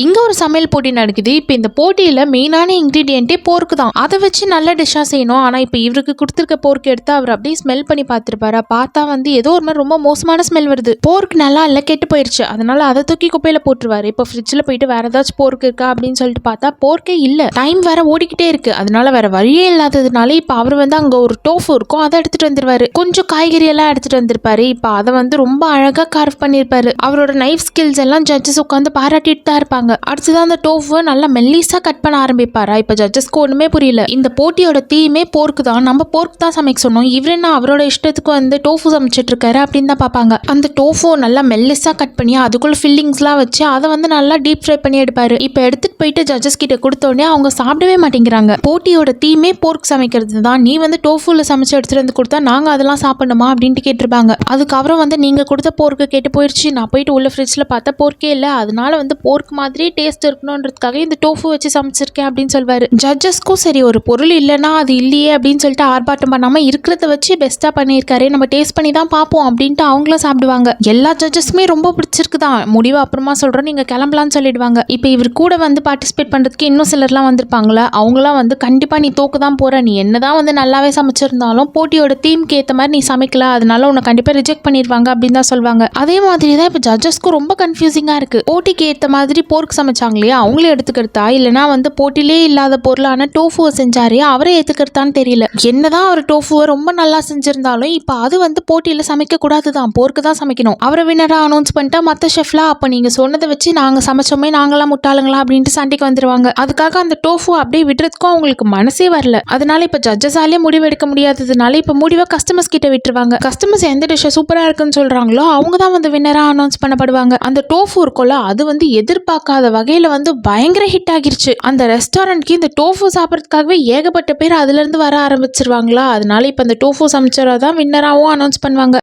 இங்க ஒரு சமையல் போட்டி நடக்குது. இப்ப இந்த போட்டியில மெயினான இன்கிரீடியன்ட்டே போர்க்கு தான். அதை வச்சு நல்ல டிஷ்ஷா செய்யணும். ஆனா இப்ப இவருக்கு கொடுத்துருக்க போர்க் எடுத்து அவர் அப்படியே ஸ்மெல் பண்ணி பார்த்திருப்பாரு. பார்த்தா ஏதோ ஒரு மாதிரி ரொம்ப மோசமான ஸ்மெல் வருது. போர்க் நல்லா இல்ல, கெட்டு போயிருச்சு. அதனால அதை தூக்கி குப்பையில போட்டுருவாரு. இப்ப ஃப்ரிட்ஜ்ல போயிட்டு வேற ஏதாச்சும் போர்க் இருக்கா அப்படின்னு சொல்லிட்டு பார்த்தா போர்க்கே இல்ல. டைம் வேற ஓடிக்கிட்டே இருக்கு. அதனால வேற வழியே இல்லாததுனால இப்ப அவர் அங்க ஒரு டோஃபு இருக்கும், அதை எடுத்துட்டு வந்துருவாரு. கொஞ்சம் காய்கறி எல்லாம் எடுத்துட்டு வந்திருப்பாரு. இப்ப அதை ரொம்ப அழகா கார்வ் பண்ணிருப்பாரு. அவரோட நைஃப் ஸ்கில்ஸ் எல்லாம் ஜட்ஜஸ் உட்காந்து பாராட்டிட்டு தான் இருப்பாங்க. அடுத்ததான் அந்த டோஃபுவை நல்லா மெல்லிசா கட் பண்ண ஆரம்பிப்பாரா. இப்ப ஜட்ஜஸ்க்கு ஒண்ணுமே புரியல. இந்த போட்டியோட தீமே போர்க்கு தான், நம்ம போர்க்கு தான் சமைக்க சொன்னோம், இவர் என்ன அவரோட இஷ்டத்துக்கு டோஃபு சமைச்சிட்டு இருக்காரு அப்படின்னு தான் பார்ப்பாங்க. அந்த டோஃபு நல்லா மெல்லிசா கட் பண்ணி அதுக்குள்ள ஃபில்லிங்ஸ்லாம் வச்சு அதை நல்லா டீப் ஃப்ரை பண்ணி எடுப்பாரு. இப்ப எடுத்துட்டு போயிட்டு ஜட்ஜஸ் கிட்ட கொடுத்த உடனே அவங்க சாப்பிடவே மாட்டேங்கிறாங்க. போட்டியோட தீமே போர்க் சமைக்கிறது தான், நீ டோஃபுல சமைச்சு எடுத்துட்டு வந்து கொடுத்தா நாங்க அதெல்லாம் சாப்பிடணுமா அப்படின்ட்டு கேட்டிருப்பாங்க. அதுக்கப்புறம் நீங்க கொடுத்த போர்க்கு கேட்டு போயிடுச்சு, நான் போயிட்டு உள்ள ஃப்ரிட்ஜ்ல பார்த்தா போர்க்கே இல்லை, அதனால போர்க் மாதிரி டேஸ்ட் இருக்கணும்ன்றதுக்காக இந்த டோஃபு வச்சு சமைச்சிருக்கேன் அப்படின்னு சொல்வாரு. ஜட்ஜஸ்க்கும் சரி, ஒரு பொருள் இல்லைன்னா அது இல்லையே அப்படின்னு சொல்லிட்டு ஆர்ப்பாட்டம் பண்ணாம இருக்கிறத வச்சு பெஸ்டா பண்ணியிருக்காரு, நம்ம டேஸ்ட் பண்ணி தான் பார்ப்போம் அப்படின்ட்டு அவங்களும் சாப்பிடுவாங்க. எல்லா ஜட்ஜஸ்க்குமே ரொம்ப பிடிச்சிருக்குதான். முடிவு அப்புறமா சொல்றோம், நீங்க கிளம்பலாம்னு சொல்லிடுவாங்க. இப்போ இவர் கூட பார்ட்டிசிபேட் பண்றதுக்கு இன்னும் சிலர்லாம் வந்திருப்பாங்களா, அவங்களாம் கண்டிப்பா நீ தோக்கு தான் போற, நீ என்னதான் நல்லாவே சமைச்சிருந்தாலும் போட்டியோட தீம்க்கு ஏற்ற மாதிரி நீ சமைக்கல, அதனால உன்னை கண்டிப்பா ரிஜெக்ட் பண்ணிடுவாங்க அப்படின்னு தான் சொல்லுவாங்க. அதே மாதிரி தான் இப்போ ஜட்ஜஸ்க்கும் ரொம்ப கன்ஃபியூசிங்கா இருக்கு. போட்டிக்கு ஏற்ற மாதிரி போர்க் சமைச்சாங்க இல்லையா, அவங்களே எடுத்துக்கிறதா இல்லைனா போட்டிலே இல்லாத பொருளான டோஃபுவை செஞ்சாரு அவரே ஏத்துக்கிறதான்னு தெரியல. என்னதான் அவர் டோஃபுவை ரொம்ப நல்லா செஞ்சிருந்தாலும் இப்ப அது போட்டியில சமைக்க கூடாதுதான், போர்க்கு தான் சமைக்கணும். அவரை வினரா அனௌன்ஸ் பண்ணிட்டா மத்த ஷெஃப்லாம் அப்ப நீங்க சொன்னதை வச்சு நாங்க சமைச்சோமே, நாங்களாம் முட்டாளுங்களா அப்படின்ட்டு சண்டைக்கு வந்துருவாங்க. அதுக்காக அந்த டோஃபு அப்படியே விடுறதுக்கும் அவங்களுக்கு மனசே வரல. அதனால இப்ப ஜட்ஜஸாலே முடிவு எடுக்க முடியாததுனால இப்ப முடிவை கஸ்டமர்ஸ் கிட்ட விட்டுருவாங்க. கஸ்டமர்ஸ் எந்த டிஷ் சூப்பரா இருக்குன்னு சொல்றாங்களோ அவங்க தான் வினரா அனௌன்ஸ் பண்ணப்படுவாங்க. அந்த டோஃபு இருக்கும்ல, அது எதிர்பார்க்காத வகையில பயங்கர ஹிட் ஆகிருச்சு. அந்த ரெஸ்டாரண்ட்க்கு இந்த டோஃபு சாப்பிட்றதுக்காகவே ஏகப்பட்ட பேர் அதுல இருந்து வர ஆரம்பிச்சிருவாங்களா. அதனால இப்ப அந்த டோஃபு சமைச்சரை தான் வின்னராகவும் அனௌன்ஸ் பண்ணுவாங்க.